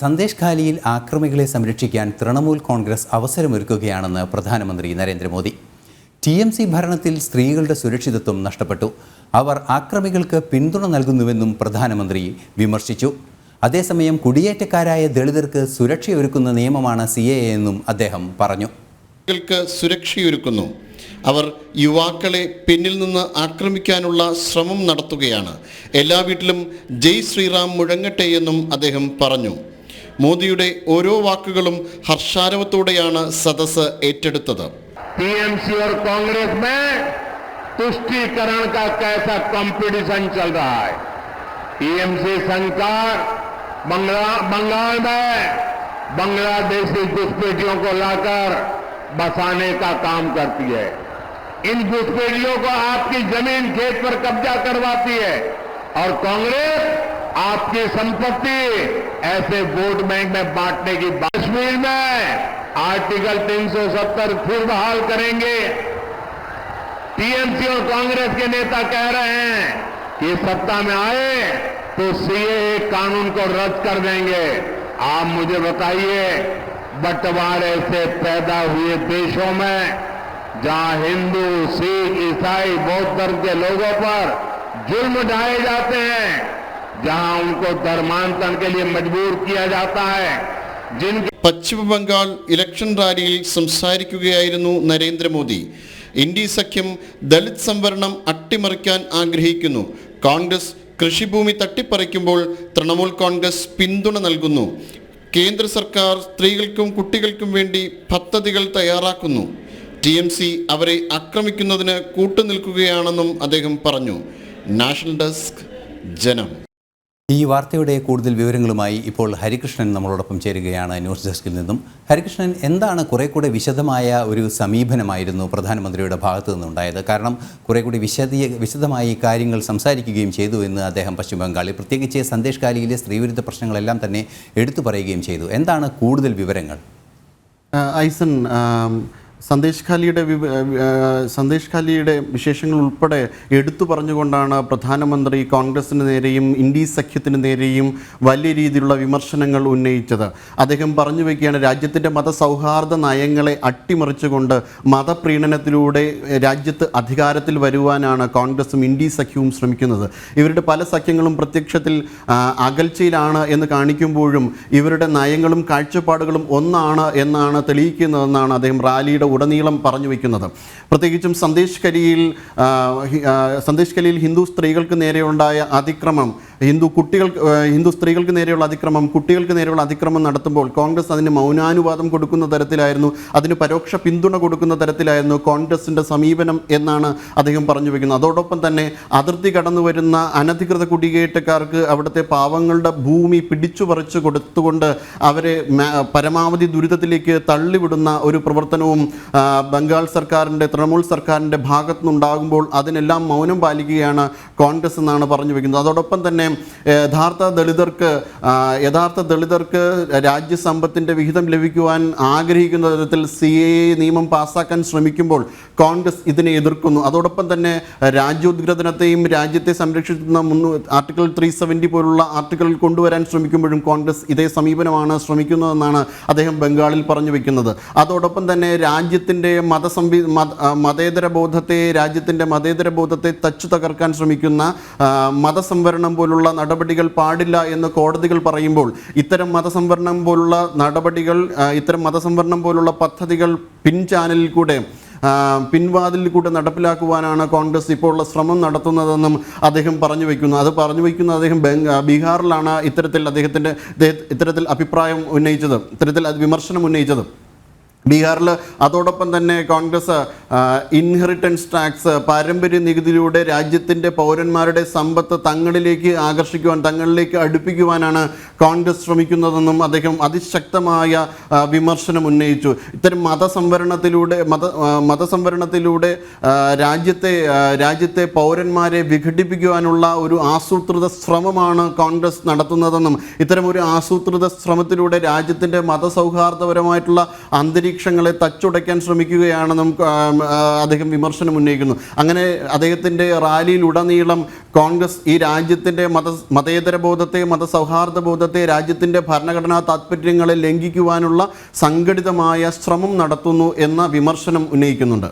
സന്ദേശ് ഖാലിയിൽ ആക്രമികളെ സംരക്ഷിക്കാൻ തൃണമൂൽ കോൺഗ്രസ് അവസരമൊരുക്കുകയാണെന്ന് പ്രധാനമന്ത്രി നരേന്ദ്രമോദി. TMC ഭരണത്തിൽ സ്ത്രീകളുടെ സുരക്ഷിതത്വം നഷ്ടപ്പെട്ടു. അവർ ആക്രമികൾക്ക് പിന്തുണ നൽകുന്നുവെന്നും പ്രധാനമന്ത്രി വിമർശിച്ചു. അതേസമയം കുടിയേറ്റക്കാരായ ദളിതർക്ക് സുരക്ഷയൊരുക്കുന്ന നിയമമാണ് CAA എന്നും അദ്ദേഹം പറഞ്ഞു. സുരക്ഷയൊരുക്കുന്നു. അവർ യുവാക്കളെ പിന്നിൽ നിന്ന് ആക്രമിക്കാനുള്ള ശ്രമം നടത്തുകയാണ്. എല്ലാ വീട്ടിലും ജയ് ശ്രീറാം മുഴങ്ങട്ടെ എന്നും അദ്ദേഹം പറഞ്ഞു. മോദിയുടെ ഓരോ വാക്കുകളും ഹർഷാരവത്തോടെയാണ് സദസ്സ് ഏറ്റെടുത്തത്. TMC और कांग्रेस में तुष्टीकरण का कैसा कंपटीशन चल रहा है. TMC सरकार बंगाल में बांग्लादेशी घुसपैठियों को लाकर बसाने का काम करती है. इन घुसपैठियों को आपकी जमीन खेत पर कब्जा करवाती है और कांग्रेस आपकी संपत्ति ऐसे वोट बैंक में बांटने की. कश्मीर में आर्टिकल 370 फिर बहाल करेंगे. TMC और कांग्रेस के नेता कह रहे हैं कि सत्ता में आए तो CAA कानून को रद्द कर देंगे. आप मुझे बताइए, बंटवारे से पैदा हुए देशों में जहां हिंदू, सिख, ईसाई, बौद्ध धर्म के लोगों पर जुल्म ढाए जाते हैं, जहां उनको धर्मांतरण के लिए मजबूर किया जाता है. പശ്ചിമ ബംഗാൾ ഇലക്ഷൻ റാലിയിൽ സംസാരിക്കുകയായിരുന്നു നരേന്ദ്രമോദി. ഇന്ത്യ സഖ്യം ദളിത് സംവരണം അട്ടിമറിക്കാൻ ആഗ്രഹിക്കുന്നു. കോൺഗ്രസ് കൃഷിഭൂമി തട്ടിപ്പറിക്കുമ്പോൾ തൃണമൂൽ കോൺഗ്രസ് പിന്തുണ നൽകുന്നു. കേന്ദ്ര സർക്കാർ സ്ത്രീകൾക്കും കുട്ടികൾക്കും വേണ്ടി പദ്ധതികൾ തയ്യാറാക്കുന്നു. TMC അവരെ ആക്രമിക്കുന്നതിന് കൂട്ടുനിൽക്കുകയാണെന്നും അദ്ദേഹം പറഞ്ഞു. നാഷണൽ ഡെസ്ക്, ജനം. ഈ വാർത്തയുടെ കൂടുതൽ വിവരങ്ങളുമായി ഇപ്പോൾ ഹരികൃഷ്ണൻ നമ്മളോടൊപ്പം ചേരുകയാണ് ന്യൂസ് ഡെസ്കിൽ നിന്നും. ഹരികൃഷ്ണൻ, എന്താണ് കുറെ കൂടെ വിശദമായ ഒരു സമീപനമായിരുന്നു പ്രധാനമന്ത്രിയുടെ ഭാഗത്തു നിന്നുണ്ടായത്? കാരണം കുറെ കൂടി വിശദമായി കാര്യങ്ങൾ സംസാരിക്കുകയും ചെയ്തു എന്ന് അദ്ദേഹം പശ്ചിമ ബംഗാളിൽ, പ്രത്യേകിച്ച് സന്ദേശ് ഖാലിയിലെ സ്ത്രീവിരുദ്ധ പ്രശ്നങ്ങളെല്ലാം തന്നെ എടുത്തു പറയുകയും ചെയ്തു. എന്താണ് കൂടുതൽ വിവരങ്ങൾ? ഐസൻ, സന്ദേശ് ഖാലിയുടെ വിശേഷങ്ങൾ ഉൾപ്പെടെ എടുത്തു പറഞ്ഞുകൊണ്ടാണ് പ്രധാനമന്ത്രി കോൺഗ്രസിന് നേരെയും ഇന്ത്യ സഖ്യത്തിന് നേരെയും വലിയ രീതിയിലുള്ള വിമർശനങ്ങൾ ഉന്നയിച്ചത്. അദ്ദേഹം പറഞ്ഞു വയ്ക്കുകയാണ്, രാജ്യത്തിൻ്റെ മതസൗഹാർദ്ദ നയങ്ങളെ അട്ടിമറിച്ചുകൊണ്ട് മതപ്രീണനത്തിലൂടെ രാജ്യത്ത് അധികാരത്തിൽ വരുവാനാണ് കോൺഗ്രസും ഇന്ത്യ സഖ്യവും ശ്രമിക്കുന്നത്. ഇവരുടെ പല സഖ്യങ്ങളും പ്രത്യക്ഷത്തിൽ അകൽച്ചയിലാണ് എന്ന് കാണിക്കുമ്പോഴും ഇവരുടെ നയങ്ങളും കാഴ്ചപ്പാടുകളും ഒന്നാണ് എന്നാണ് തെളിയിക്കുന്നതെന്നാണ് അദ്ദേഹം റാലിയുടെ ഉടനീളം പറഞ്ഞു വയ്ക്കുന്നത്. പ്രത്യേകിച്ചും സന്ദേശ് ഖാലിയിൽ ഹിന്ദു സ്ത്രീകൾക്ക് നേരെയുണ്ടായ അതിക്രമം, ഹിന്ദു സ്ത്രീകൾക്ക് നേരെയുള്ള അതിക്രമം, കുട്ടികൾക്ക് നേരെയുള്ള അതിക്രമം നടത്തുമ്പോൾ കോൺഗ്രസ് അതിന് മൗനാനുവാദം കൊടുക്കുന്ന തരത്തിലായിരുന്നു, അതിന് പരോക്ഷ പിന്തുണ കൊടുക്കുന്ന തരത്തിലായിരുന്നു കോൺഗ്രസിൻ്റെ സമീപനം എന്നാണ് അദ്ദേഹം പറഞ്ഞു വയ്ക്കുന്നത്. അതോടൊപ്പം തന്നെ അതിർത്തി കടന്നു വരുന്ന അനധികൃത കുടിയേറ്റക്കാർക്ക് അവിടുത്തെ പാവങ്ങളുടെ ഭൂമി പിടിച്ചു പറിച്ചു കൊടുത്തുകൊണ്ട് അവരെ പരമാവധി ദുരിതത്തിലേക്ക് തള്ളിവിടുന്ന ഒരു പ്രവർത്തനവും ബംഗാൾ സർക്കാരിൻ്റെ, തൃണമൂൽ സർക്കാരിൻ്റെ ഭാഗത്തുനിന്നുണ്ടാകുമ്പോൾ അതിനെല്ലാം മൗനം പാലിക്കുകയാണ് കോൺഗ്രസ് എന്നാണ് പറഞ്ഞു വയ്ക്കുന്നത്. അതോടൊപ്പം തന്നെ യഥാർത്ഥ ദളിതർക്ക് രാജ്യസമ്പത്തിൻ്റെ വിഹിതം ലഭിക്കുവാൻ ആഗ്രഹിക്കുന്ന തരത്തിൽ CAA നിയമം പാസ്സാക്കാൻ ശ്രമിക്കുമ്പോൾ കോൺഗ്രസ് ഇതിനെ എതിർക്കുന്നു. അതോടൊപ്പം തന്നെ രാജ്യോദ്ഗ്രഥനത്തെയും രാജ്യത്തെ സംരക്ഷിക്കുന്ന ആർട്ടിക്കിൾ 370 പോലുള്ള ആർട്ടിക്കിൾ കൊണ്ടുവരാൻ ശ്രമിക്കുമ്പോഴും കോൺഗ്രസ് ഇതേ സമീപനമാണ് ശ്രമിക്കുന്നതെന്നാണ് അദ്ദേഹം ബംഗാളിൽ പറഞ്ഞു വയ്ക്കുന്നത്. അതോടൊപ്പം തന്നെ രാജ്യത്തിൻ്റെ മതേതര ബോധത്തെ തച്ചു തകർക്കാൻ ശ്രമിക്കുന്ന മതസംവരണം പോലുള്ള നടപടികൾ പാടില്ല എന്ന് കോടതികൾ പറയുമ്പോൾ ഇത്തരം മതസംവരണം പോലുള്ള പദ്ധതികൾ പിൻവാതിലിൽ കൂടെ നടപ്പിലാക്കുവാനാണ് കോൺഗ്രസ് ഇപ്പോൾ ഉള്ള ശ്രമം നടത്തുന്നതെന്നും അദ്ദേഹം പറഞ്ഞു വയ്ക്കുന്നു. അദ്ദേഹം ബീഹാറിലാണ് ഇത്തരത്തിൽ അഭിപ്രായം ഉന്നയിച്ചത്, വിമർശനം ഉന്നയിച്ചത്. ബീഹാറിൽ അതോടൊപ്പം തന്നെ കോൺഗ്രസ് ഇൻഹെറിറ്റൻസ് ടാക്സ്, പാരമ്പര്യ നികുതിയിലൂടെ രാജ്യത്തിൻ്റെ പൗരന്മാരുടെ സമ്പത്ത് തങ്ങളിലേക്ക് അടുപ്പിക്കുവാനാണ് കോൺഗ്രസ് ശ്രമിക്കുന്നതെന്നും അദ്ദേഹം അതിശക്തമായ വിമർശനം ഉന്നയിച്ചു. ഇത്തരം മതസംവരണത്തിലൂടെ രാജ്യത്തെ പൗരന്മാരെ വിഘടിപ്പിക്കുവാനുള്ള ഒരു ആസൂത്രിത ശ്രമമാണ് കോൺഗ്രസ് നടത്തുന്നതെന്നും ഇത്തരം ഒരു ആസൂത്രിത ശ്രമത്തിലൂടെ രാജ്യത്തിൻ്റെ മതസൗഹാർദ്ദപരമായിട്ടുള്ള അന്തരീക്ഷം അന്തരീക്ഷങ്ങളെ തച്ചുടയ്ക്കാൻ ശ്രമിക്കുകയാണെന്നും അദ്ദേഹം വിമർശനം ഉന്നയിക്കുന്നു. അങ്ങനെ അദ്ദേഹത്തിൻ്റെ റാലിയിലുടനീളം കോൺഗ്രസ് ഈ രാജ്യത്തിൻ്റെ മതേതര ബോധത്തെ, മതസൗഹാർദ്ദ ബോധത്തെ, രാജ്യത്തിൻ്റെ ഭരണഘടനാ താത്പര്യങ്ങളെ ലംഘിക്കുവാനുള്ള സംഘടിതമായ ശ്രമം നടത്തുന്നു എന്ന വിമർശനം ഉന്നയിക്കുന്നുണ്ട്.